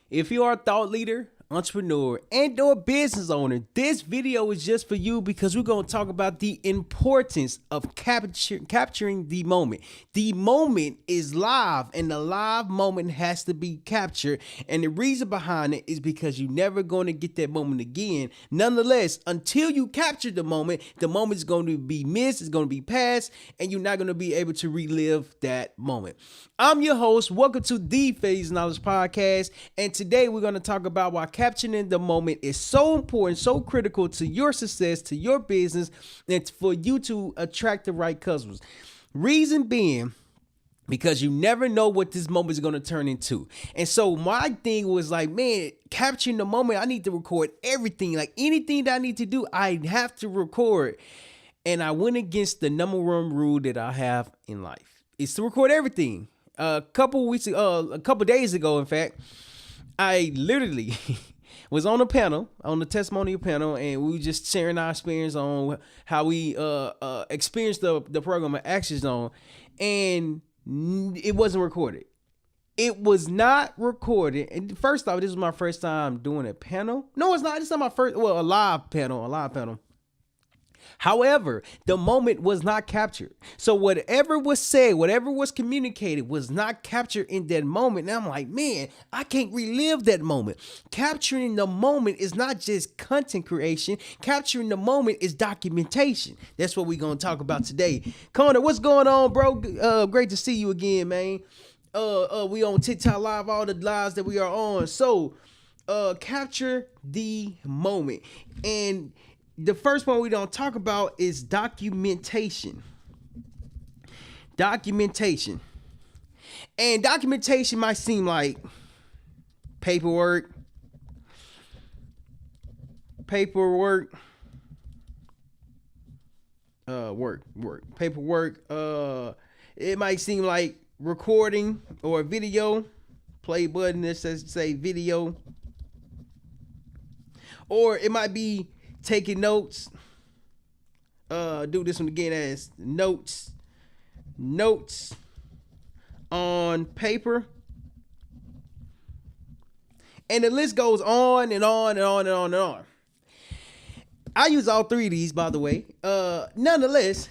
If you are a thought leader, entrepreneur, and or business owner, this video is just for you because we're going to talk about the importance of capturing the moment. The moment is live and the live moment has to be captured. And the reason behind it is because you're never going to get that moment again. Nonetheless, until you capture the moment is going to be missed, it's going to be past, and you're not going to be able to relive that moment. I'm your host. Welcome to the Phase Knowledge Podcast. And today we're going to talk about why capturing the moment is so important, so critical to your success, to your business, and for you to attract the right customers. Reason being, because you never know what this moment is going to turn into. And so my thing was like, man, capturing the moment, I need to record everything. Like anything that I need to do, I have to record. And I went against the number one rule that I have in life. It's to record everything. A couple days ago, in fact, I literally was on a panel, on the testimonial panel, and we were just sharing our experience on how we experienced the program at Action Zone, and it wasn't recorded. It was not recorded. And first off, this was my first time doing a panel. No, it's not. This is my first, a live panel. However, the moment was not captured. So whatever was said, whatever was communicated was not captured in that moment. And I'm like, man, I can't relive that moment. Capturing the moment is not just content creation. Capturing the moment is documentation. That's what we're going to talk about today. Connor, what's going on, bro? Great to see you again, man. We on TikTok Live, all the lives that we are on. So capture the moment. And the first one we don't talk about is documentation. Documentation. And documentation might seem like paperwork. Paperwork. It might seem like recording or video. Play button that says say video. Or it might be taking notes. Do this one again as notes on paper. And the list goes on and on and on and on and on. I use all three of these, by the way. Nonetheless,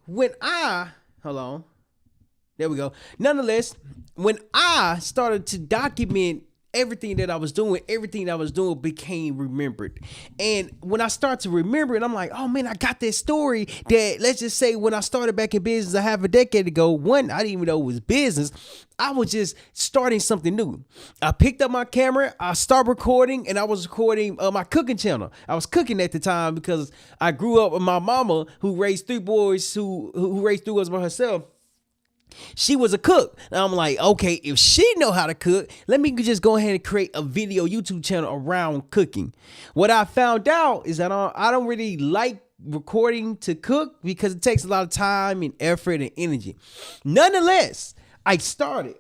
when I started to document everything that I was doing became remembered. And when I start to remember it, I'm like, oh man, I got this story that, let's just say when I started back in business a half a decade ago, one, I didn't even know it was business. I was just starting something new. I picked up my camera, I started recording, and I was recording my cooking channel. I was cooking at the time because I grew up with my mama who raised three boys, who raised three boys by herself. She was a cook. And I'm like, okay, if she know how to cook, let me just go ahead and create a video YouTube channel around cooking. What I found out is that I don't really like recording to cook because it takes a lot of time and effort and energy. Nonetheless, I started.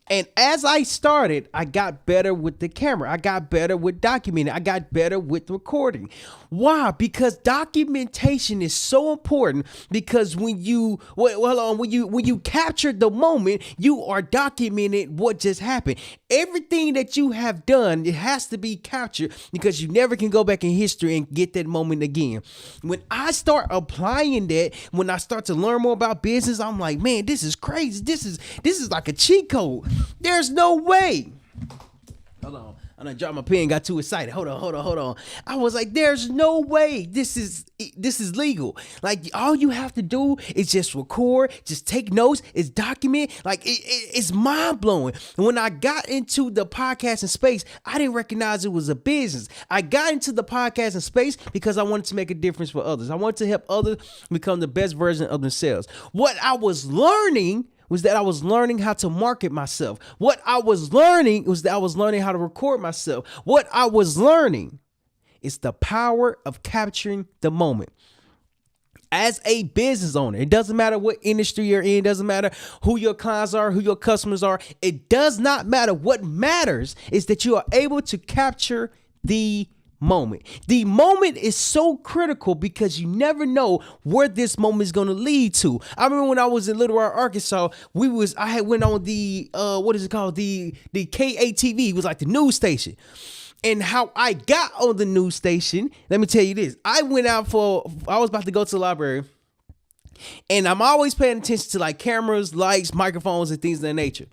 And as I started, I got better with the camera. I got better with documenting. I got better with recording. Why? Because documentation is so important. Because when you capture the moment, you are documenting what just happened. Everything that you have done, it has to be captured because you never can go back in history and get that moment again. When I start applying that, when I start to learn more about business, I'm like, man, this is crazy. This is like a cheat code. There's no way. Hold on. I done dropped my pen, got too excited. Hold on. I was like, there's no way this is legal. Like, all you have to do is just record, just take notes, is document. Like, it's mind blowing. When I got into the podcasting space, I didn't recognize it was a business. I got into the podcasting space because I wanted to make a difference for others. I wanted to help others become the best version of themselves. What I was learning was that I was learning how to market myself. What I was learning was that I was learning how to record myself. What I was learning is the power of capturing the moment. As a business owner, it doesn't matter what industry you're in, it doesn't matter who your clients are, who your customers are. It does not matter. What matters is that you are able to capture the moment. The moment is so critical because you never know where this moment is going to lead to. I remember when I was in Little Rock, Arkansas, I had went on the what is it called? The KATV. It was like the news station. And how I got on the news station, let me tell you this. I was about to go to the library. And I'm always paying attention to like cameras, lights, microphones, and things of that nature.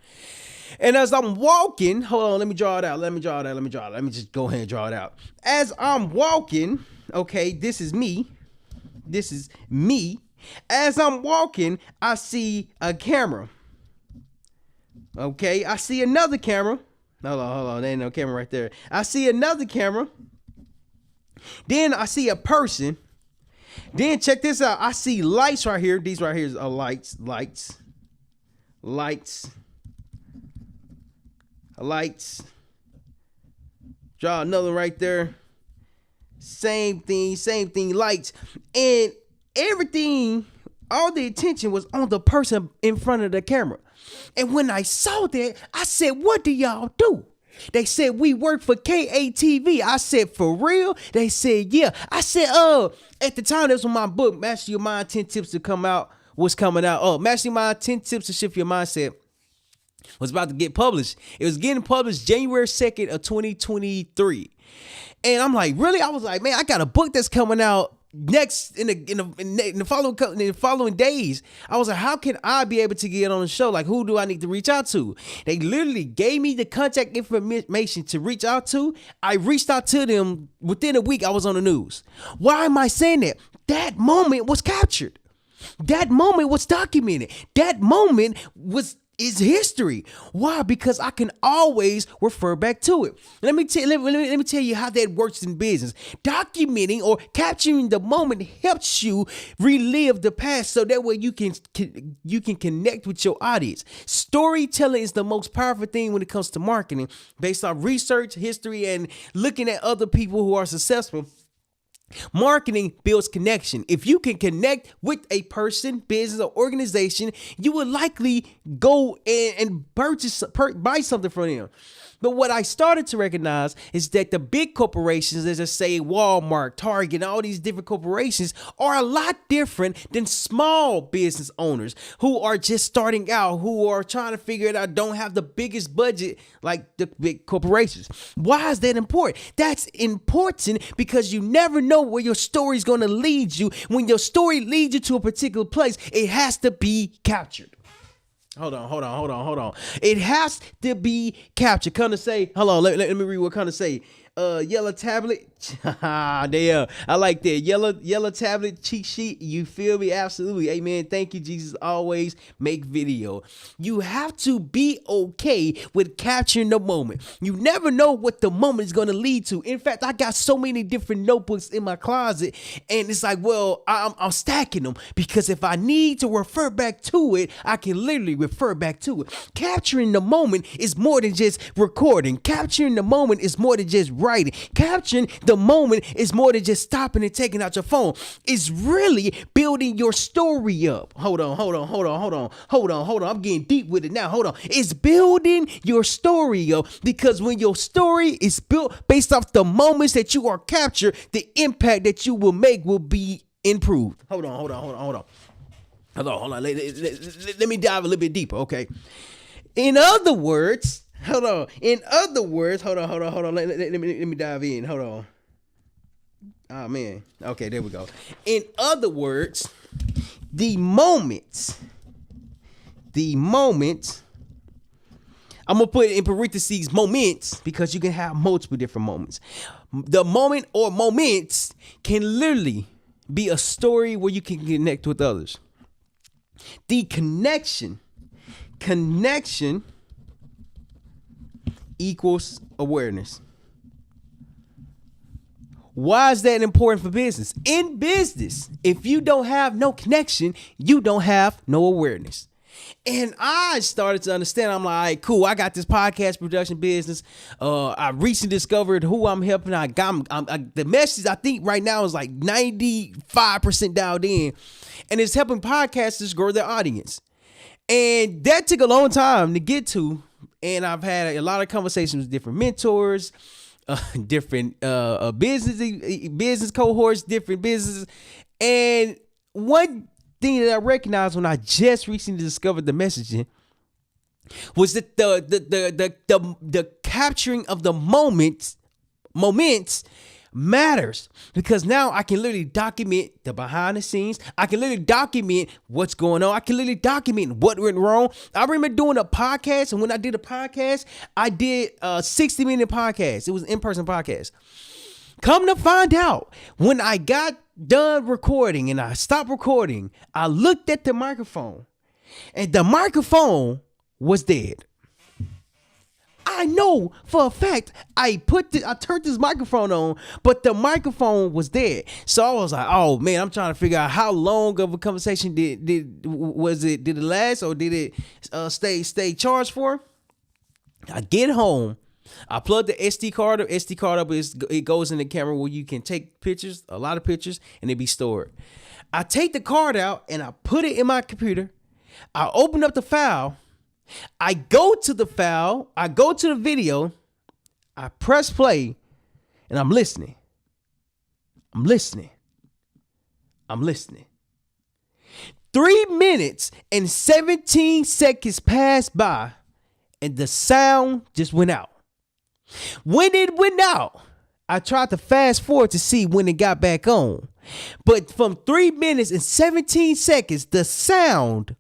And as I'm walking, hold on, let me draw it out. Let me just go ahead and draw it out. As I'm walking, okay, this is me. As I'm walking, I see a camera. Okay, I see another camera. Hold on, there ain't no camera right there. I see another camera. Then I see a person. Then check this out. I see lights right here. These right here are lights. Draw another right there. Same thing, lights. And everything, all the attention was on the person in front of the camera. And when I saw that, I said, what do y'all do? They said, we work for KATV. I said, for real? They said, yeah. I said, at the time, that's when my book, Master Your Mind, 10 Tips to Come Out, was coming out. Master Your Mind, 10 Tips to Shift Your Mindset was about to get published. It was getting published January 2nd of 2023. And I'm like, really? I was like, man, I got a book that's coming out next in the following days. I was like, how can I be able to get on the show? Like, who do I need to reach out to? They literally gave me the contact information to reach out to. I reached out to them within a week. I was on the news. Why am I saying that? That moment was captured. That moment was documented. That moment is history. Why? Because I can always refer back to it. Let me tell you how that works in business. Documenting or capturing the moment helps you relive the past, so that way you can connect with your audience. Storytelling is the most powerful thing when it comes to marketing, based on research, history, and looking at other people who are successful. Marketing builds connection. If you can connect with a person, business, or organization, you will likely go and buy something from them. But what I started to recognize is that the big corporations, as I say, Walmart, Target, and all these different corporations, are a lot different than small business owners who are just starting out, who are trying to figure it out, don't have the biggest budget like the big corporations. Why is that important? That's important because you never know where your story is going to lead you. When your story leads you to a particular place, it has to be captured. Hold on. It has to be captured. Kind of say, hold on, let me read what kind of say. Yellow tablet. There. I like that. Yellow tablet cheat sheet. You feel me? Absolutely. Amen. Thank you, Jesus. Always make video. You have to be okay with capturing the moment. You never know what the moment is going to lead to. In fact, I got so many different notebooks in my closet, and it's like, well, I'm stacking them because if I need to refer back to it, I can literally refer back to it. Capturing the moment is more than just recording. Capturing the moment is more than just writing. Capturing the moment is more than just stopping and taking out your phone. It's really building your story up. Hold on. I'm getting deep with it now. Hold on. It's building your story up, because when your story is built based off the moments that you are captured, the impact that you will make will be improved. Hold on. Let me dive a little bit deeper. Okay. In other words, hold on. Let me dive in. Hold on. Oh, man. Okay, there we go. In other words, the moment, I'm going to put it in parentheses, moments, because you can have multiple different moments. The moment or moments can literally be a story where you can connect with others. The connection equals awareness. Why is that important for business? In business, if you don't have no connection, you don't have no awareness. And I started to understand. I'm like, all right, cool. I got this podcast production business. I recently discovered who I'm helping. The message I think right now is like 95% dialed in, and it's helping podcasters grow their audience. And that took a long time to get to. And I've had a lot of conversations with different mentors different business cohorts, different businesses. And one thing that I recognized when I just recently discovered the messaging was that the capturing of the moments matters, because now I can literally document the behind the scenes. I can literally document what's going on. I can literally document what went wrong. I remember doing a podcast, and when I did a podcast, I did a 60-minute podcast. It was an in-person podcast. Come to find out, when I got done recording and I stopped recording, I looked at the microphone, and the microphone was dead. I know for a fact I turned this microphone on, but the microphone was dead. So I was like, oh man, I'm trying to figure out how long of a conversation did it last, or did it stay charged for? I get home, I plug the SD card up. It goes in the camera where you can take pictures, a lot of pictures, and it be stored. I take the card out and I put it in my computer. I open up the file. I go to the file, I go to the video, I press play, and I'm listening. 3 minutes and 17 seconds passed by, and the sound just went out. When it went out, I tried to fast forward to see when it got back on. But from 3 minutes and 17 seconds, the sound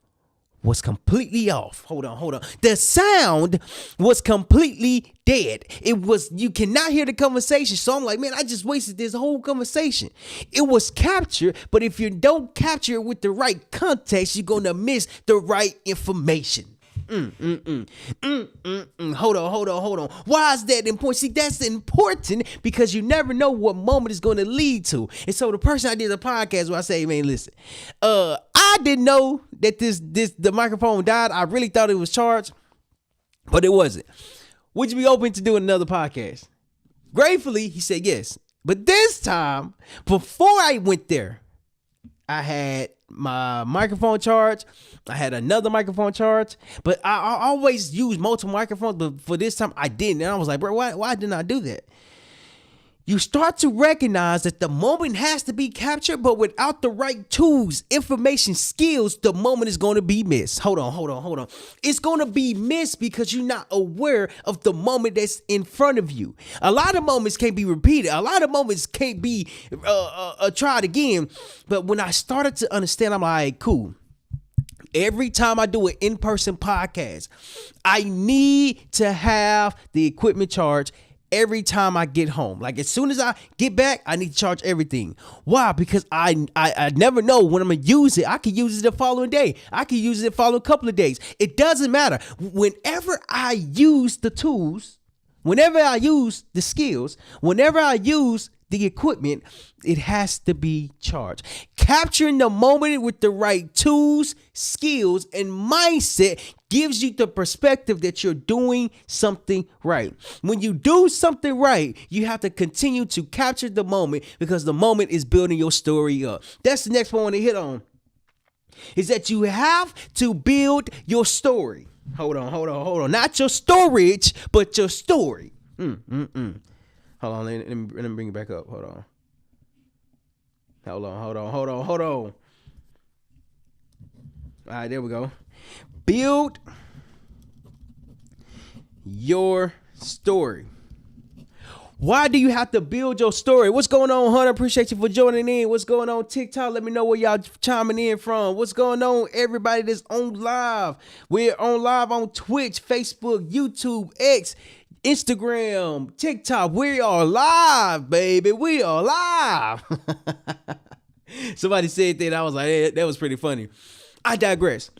was completely off. Hold on. The sound was completely dead. You cannot hear the conversation. So I'm like, man, I just wasted this whole conversation. It was captured, but if you don't capture it with the right context, you're going to miss the right information. Hold on. Why is that important? See, that's important because you never know what moment is going to lead to. And so the person I did the podcast where I say, man, listen, I didn't know that the microphone died. I really thought it was charged, but it wasn't. Would you be open to doing another podcast? Gratefully, he said yes. But this time, before I went there, I had my microphone charged. I had another microphone charged, but I always use multiple microphones, but for this time I didn't. And I was like, bro, why didn't I do that? You start to recognize that the moment has to be captured, but without the right tools, information, skills, the moment is going to be missed. Hold on. It's going to be missed because you're not aware of the moment that's in front of you. A lot of moments can't be repeated. A lot of moments can't be tried again. But when I started to understand, I'm like, cool. Every time I do an in-person podcast, I need to have the equipment charged every time I get home. Like as soon as I get back, I need to charge everything. Why? Because I never know when I'm gonna use it. I can use it the following day. I can use it the following couple of days. It doesn't matter. Whenever I use the tools, whenever I use the skills, whenever I use the equipment, it has to be charged. Capturing the moment with the right tools, skills, and mindset gives you the perspective that you're doing something right. When you do something right, you have to continue to capture the moment because the moment is building your story up. That's the next one I want to hit on, is that you have to build your story. Hold on. Not your storage, but your story. Hold on, let me bring it back up. Hold on. All right, there we go. Build your story. Why do you have to build your story? What's going on, Hunter? Appreciate you for joining in. What's going on, TikTok? Let me know where y'all chiming in from. What's going on, everybody that's on live? We're on live on Twitch, Facebook, YouTube, X, Instagram, TikTok. We are live, baby. We are live. Somebody said that. I was like, hey, that was pretty funny. I digress.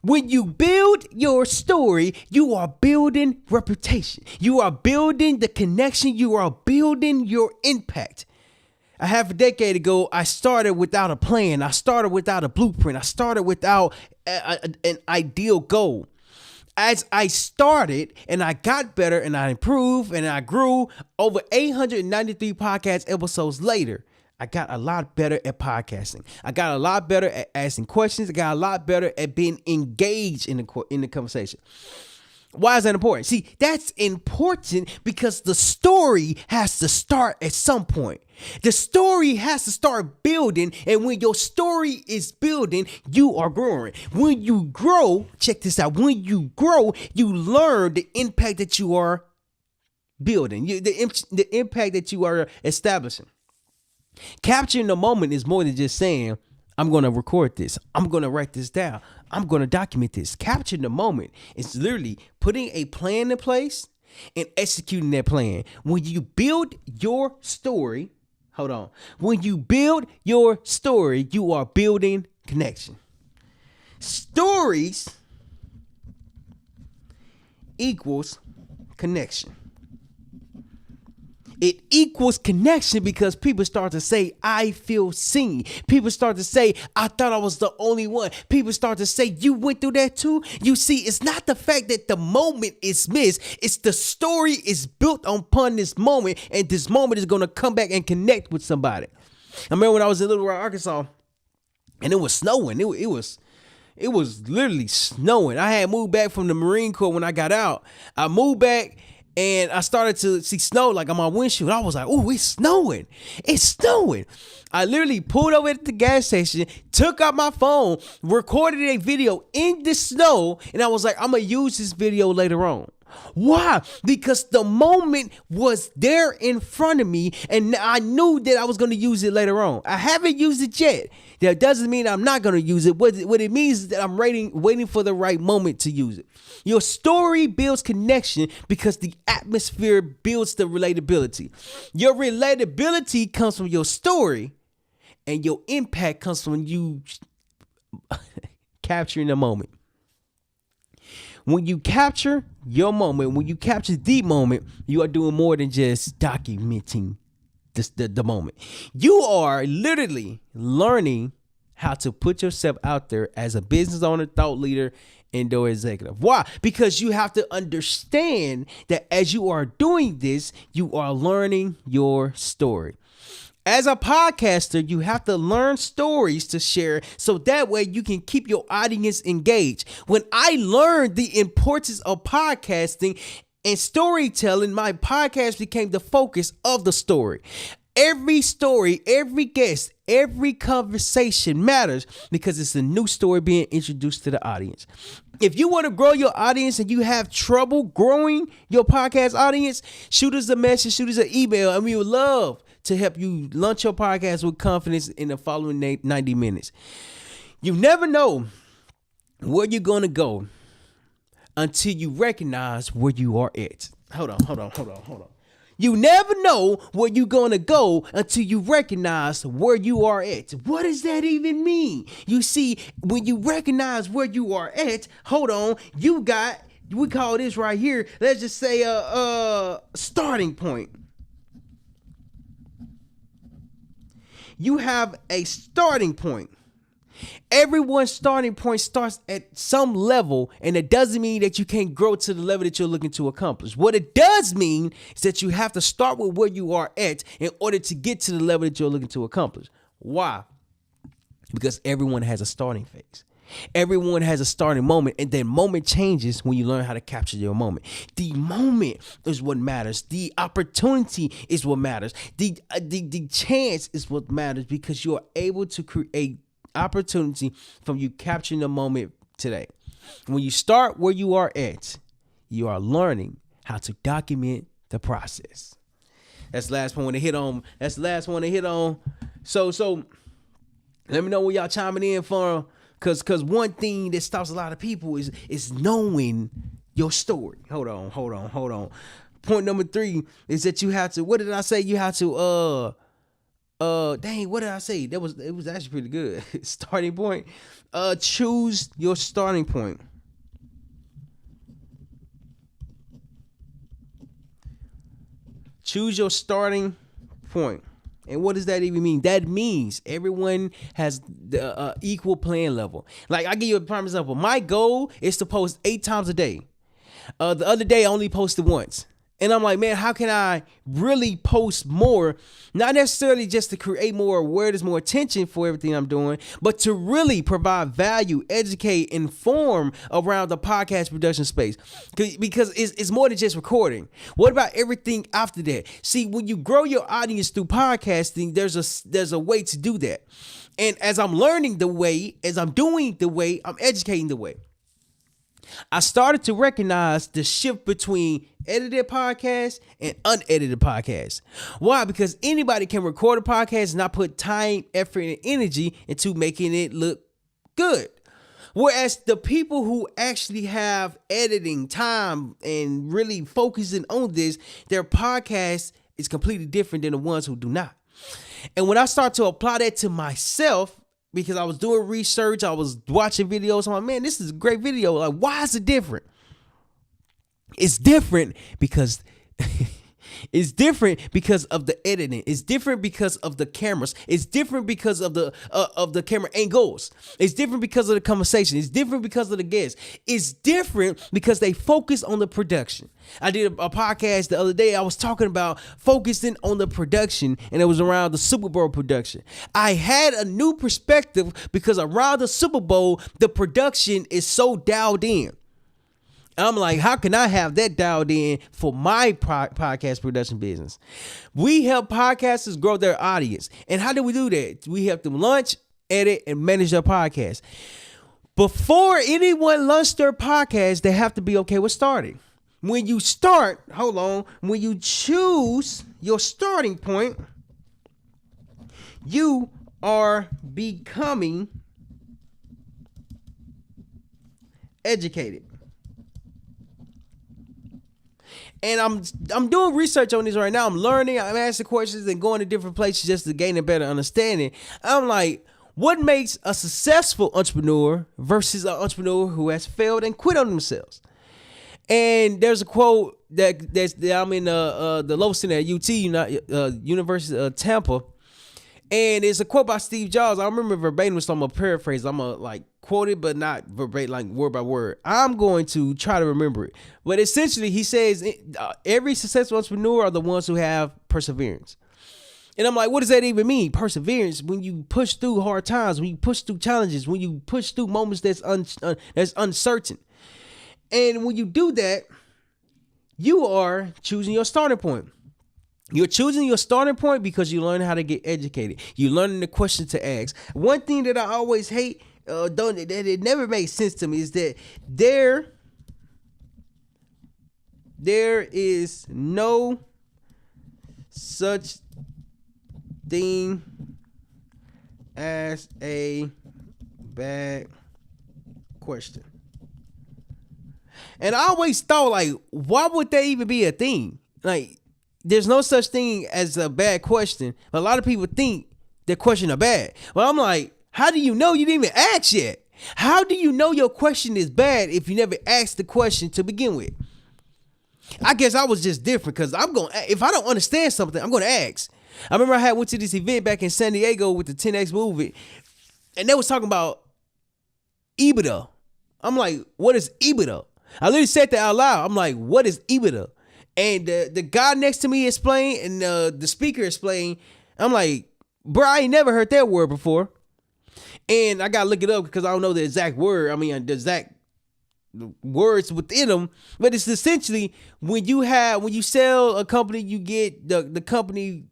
When you build your story, you are building reputation. You are building the connection. You are building your impact. A half a decade ago, I started without a plan. I started without a blueprint. I started without an ideal goal. As I started and I got better and I improved and I grew, over 893 podcast episodes later, I got a lot better at podcasting. I got a lot better at asking questions. I got a lot better at being engaged in the conversation. Why is that important? See, that's important because the story has to start at some point. The story has to start building, and when your story is building, you are growing. When you grow, check this out. When you grow, you learn the impact that you are building, the impact that you are establishing. Capturing the moment is more than just saying, I'm going to record this. I'm going to write this down. I'm going to document this. Capturing the moment is literally putting a plan in place and executing that plan. When you build your story, when you build your story, you are building connection. Stories equals connection. It equals connection because people start to say, I feel seen. People start to say, I thought I was the only one. People start to say, you went through that too. You see, it's not the fact that the moment is missed. It's the story is built upon this moment, and this moment is going to come back and connect with somebody. I remember when I was in Little Rock, Arkansas, and it was snowing. It was literally snowing. I had moved back from the Marine Corps when I got out. I moved back, and I started to see snow like on my windshield. I was like, oh, it's snowing. It's snowing. I literally pulled over at the gas station, took out my phone, recorded a video in the snow, and I was like, I'm going to use this video later on. Why? Because the moment was there in front of me, and I knew that I was going to use it later on. I haven't used it yet. That doesn't mean I'm not going to use it. What it means is that I'm waiting for the right moment to use it. Your story builds connection because the atmosphere builds the relatability. Your relatability comes from your story, and your impact comes from you capturing the moment. When you capture your moment, when you capture the moment, you are doing more than just documenting the moment. You are literally learning how to put yourself out there as a business owner, thought leader, and/or executive. Why? Because you have to understand that as you are doing this, you are learning your story. As a podcaster, you have to learn stories to share so that way you can keep your audience engaged. When I learned the importance of podcasting and storytelling, my podcast became the focus of the story. Every story, every guest, every conversation matters because it's a new story being introduced to the audience. If you want to grow your audience and you have trouble growing your podcast audience, shoot us a message, shoot us an email, and we would love to help you launch your podcast with confidence in the following 90 minutes. You never know where you're going to go until you recognize where you are at. Hold on. You never know where you're going to go until you recognize where you are at. What does that even mean? You see, when you recognize where you are at, we call this right here, let's just say a starting point. You have a starting point. Everyone's starting point starts at some level, and it doesn't mean that you can't grow to the level that you're looking to accomplish. What it does mean is that you have to start with where you are at in order to get to the level that you're looking to accomplish. Why? Because everyone has a starting phase. Everyone has a starting moment, and that moment changes when you learn how to capture your moment. The moment is what matters. The opportunity is what matters. The chance is what matters because you are able to create opportunity from you capturing the moment today. When you start where you are at, you are learning how to document the process. That's the last one to hit on. So let me know where y'all chiming in from. Cause one thing that stops a lot of people is knowing your story. Hold on. Point number 3 is that you have to, what did I say? You have to, what did I say? It was actually pretty good. Starting point. Choose your starting point. Choose your starting point. And what does that even mean? That means everyone has the equal playing level. Like, I give you a prime example. My goal is to post 8 times a day. The other day, I only posted once. And I'm like, man, how can I really post more? Not necessarily just to create more awareness, more attention for everything I'm doing, but to really provide value, educate, inform around the podcast production space. Because it's more than just recording. What about everything after that? See, when you grow your audience through podcasting, there's a way to do that. And as I'm learning the way, as I'm doing the way, I'm educating the way. I started to recognize the shift between edited podcasts and unedited podcasts. Why? Because anybody can record a podcast and not put time, effort, and energy into making it look good. Whereas the people who actually have editing time and really focusing on this, their podcast is completely different than the ones who do not. And when I start to apply that to myself, because I was doing research, I was watching videos, I'm like, man, this is a great video. Like, why is it different? It's different because it's different because of the editing. It's different because of the cameras. It's different because of the camera angles. It's different because of the conversation. It's different because of the guests. It's different because they focus on the production. I did a podcast the other day. I was talking about focusing on the production, and it was around the Super Bowl production. I had a new perspective because around the Super Bowl, the production is so dialed in. I'm like, how can I have that dialed in for my podcast production business? We help podcasters grow their audience. And how do we do that? We help them launch, edit, and manage their podcast. Before anyone launches their podcast, they have to be okay with starting. When you start, when you choose your starting point, you are becoming educated. And I'm doing research on this right now. I'm learning. I'm asking questions and going to different places just to gain a better understanding. I'm like, what makes a successful entrepreneur versus an entrepreneur who has failed and quit on themselves? And there's a quote that I'm in the Low Center at UT, University of Tampa. And it's a quote by Steve Jobs. I remember verbatim, so I'm going to paraphrase. I'm going to quote it, but not verbatim, like word by word. I'm going to try to remember it. But essentially, he says every successful entrepreneur are the ones who have perseverance. And I'm like, what does that even mean? Perseverance, when you push through hard times, when you push through challenges, when you push through moments that's uncertain. And when you do that, you are choosing your starting point. You're choosing your starting point because you learn how to get educated. You're learning the question to ask. One thing that I always hate, that it never makes sense to me, is that there is no such thing as a bad question. And I always thought, like, why would that even be a thing? Like, there's no such thing as a bad question. A lot of people think their question are bad. Well, I'm like, how do you know you didn't even ask yet? How do you know your question is bad if you never asked the question to begin with? I guess I was just different because if I don't understand something, I'm going to ask. I remember I went to this event back in San Diego with the 10X movement, and they was talking about EBITDA. I'm like, what is EBITDA? I literally said that out loud. I'm like, what is EBITDA? And the guy next to me explained, and the speaker explained. I'm like, bro, I ain't never heard that word before. And I got to look it up because I don't know the exact word. I mean, the exact words within them. But it's essentially when you sell a company, you get the company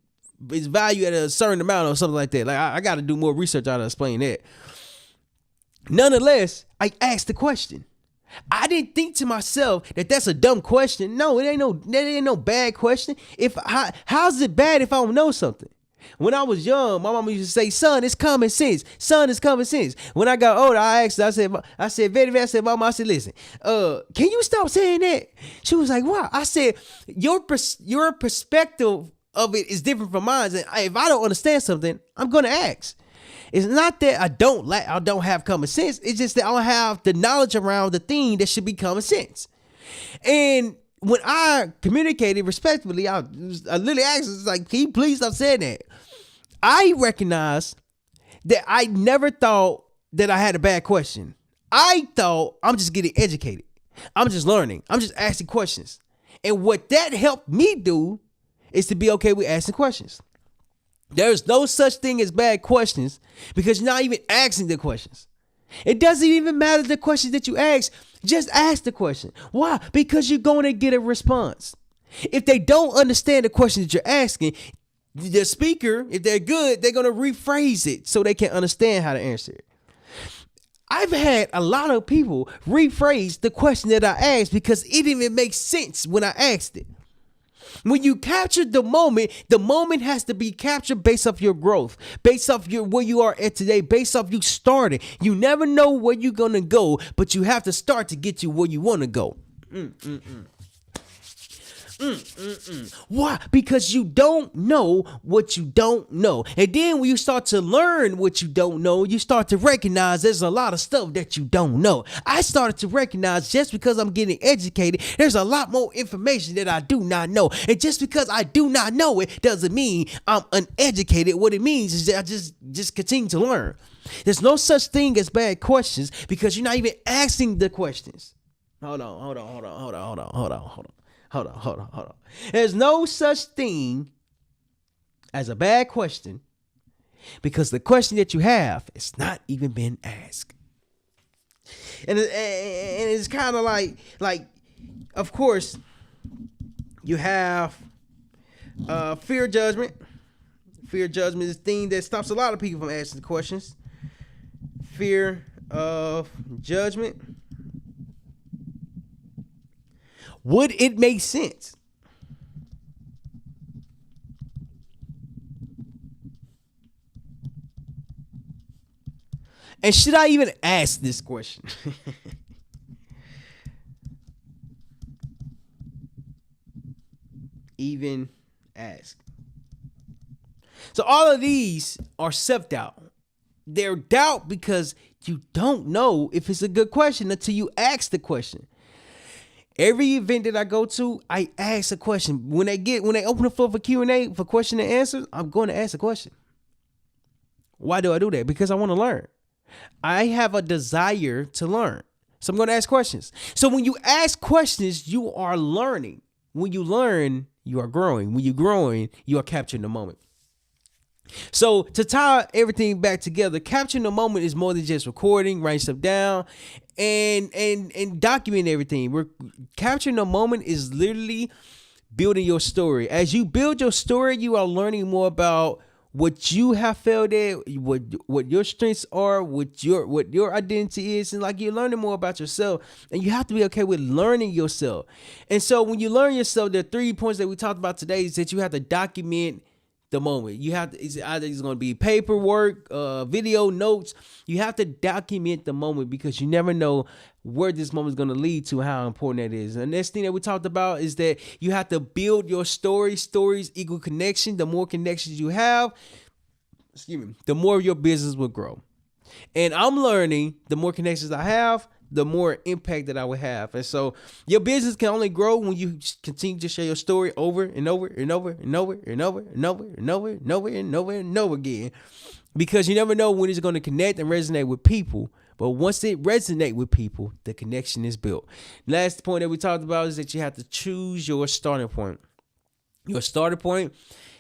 is valued at a certain amount or something like that. Like I got to do more research on to explain that. Nonetheless, I asked the question. I didn't think to myself that that's a dumb question. No, that ain't no bad question. How's it bad if I don't know something? When I was young, my mama used to say, son, it's common sense. Son, it's common sense. When I got older, I asked her, I said, mama, I said, listen, can you stop saying that? She was like, why? I said, your perspective of it is different from mine. And if I don't understand something, I'm going to ask. It's not that I don't have common sense. It's just that I don't have the knowledge around the thing that should be common sense. And when I communicated respectfully, I literally asked, like, can you please stop saying that? I recognize that I never thought that I had a bad question. I thought I'm just getting educated. I'm just learning. I'm just asking questions. And what that helped me do is to be okay with asking questions. There's no such thing as bad questions because you're not even asking the questions. It doesn't even matter the questions that you ask. Just ask the question. Why? Because you're going to get a response. If they don't understand the question that you're asking, the speaker, if they're good, they're going to rephrase it so they can understand how to answer it. I've had a lot of people rephrase the question that I asked because it didn't even make sense when I asked it. When you capture the moment has to be captured based off your growth, based off where you are at today, based off you started. You never know where you're going to go, but you have to start to get you where you want to go. Why? Because you don't know what you don't know. And then when you start to learn what you don't know, you start to recognize there's a lot of stuff that you don't know. I started to recognize just because I'm getting educated, there's a lot more information that I do not know. And just because I do not know it doesn't mean I'm uneducated. What it means is that I just continue to learn. There's no such thing as bad questions because you're not even asking the questions. Hold on. There's no such thing as a bad question because the question that you have is not even been asked. And it's kind of like, of course, you have fear of judgment. Fear of judgment is the thing that stops a lot of people from asking questions. Fear of judgment. Would it make sense? And should I even ask this question? Even ask. So all of these are self-doubt. They're doubt because you don't know if it's a good question until you ask the question. Every event that I go to, I ask a question. When they open the floor for Q&A, for question and answers, I'm going to ask a question. Why do I do that? Because I want to learn. I have a desire to learn. So I'm going to ask questions. So when you ask questions, you are learning. When you learn, you are growing. When you're growing, you are capturing the moment. So to tie everything back together, capturing the moment is more than just recording, writing stuff down, and documenting everything. We're capturing the moment is literally building your story. As you build your story, you are learning more about what you have failed at, what your strengths are, what your identity is, and like you're learning more about yourself. And you have to be okay with learning yourself. And so when you learn yourself, there are 3 points that we talked about today is that you have to document the moment. You have to, it's going to be paperwork, video notes. You have to document the moment because you never know where this moment is going to lead to, how important that is. And the next thing that we talked about is that you have to build your story. Stories equal connection. The more connections you have, the more your business will grow. And I'm learning the more connections I have, the more impact that I will have. And so your business can only grow when you continue to share your story over and over and over and over and over and over and over and over and over and over again. Because you never know when it's going to connect and resonate with people. But once it resonates with people, the connection is built. Last point that we talked about is that you have to choose your starting point. Your starting point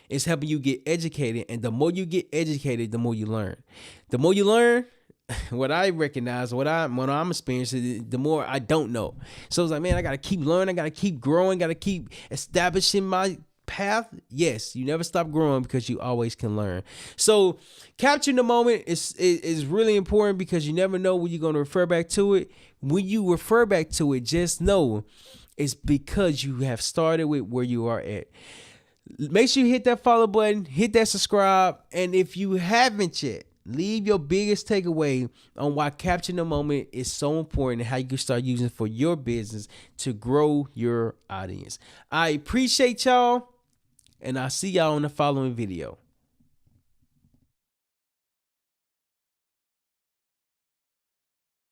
is helping you get educated. And the more you get educated, the more you learn. The more you learn, what I recognize, what I'm experiencing, the more I don't know. So it's like, man, I got to keep learning. I got to keep growing. Got to keep establishing my path. Yes, you never stop growing because you always can learn. So capturing the moment is really important because you never know when you're going to refer back to it. When you refer back to it, just know it's because you have started with where you are at. Make sure you hit that follow button, hit that subscribe. And if you haven't yet, leave your biggest takeaway on why capturing the moment is so important and how you can start using it for your business to grow your audience. I appreciate y'all, and I'll see y'all in the following video.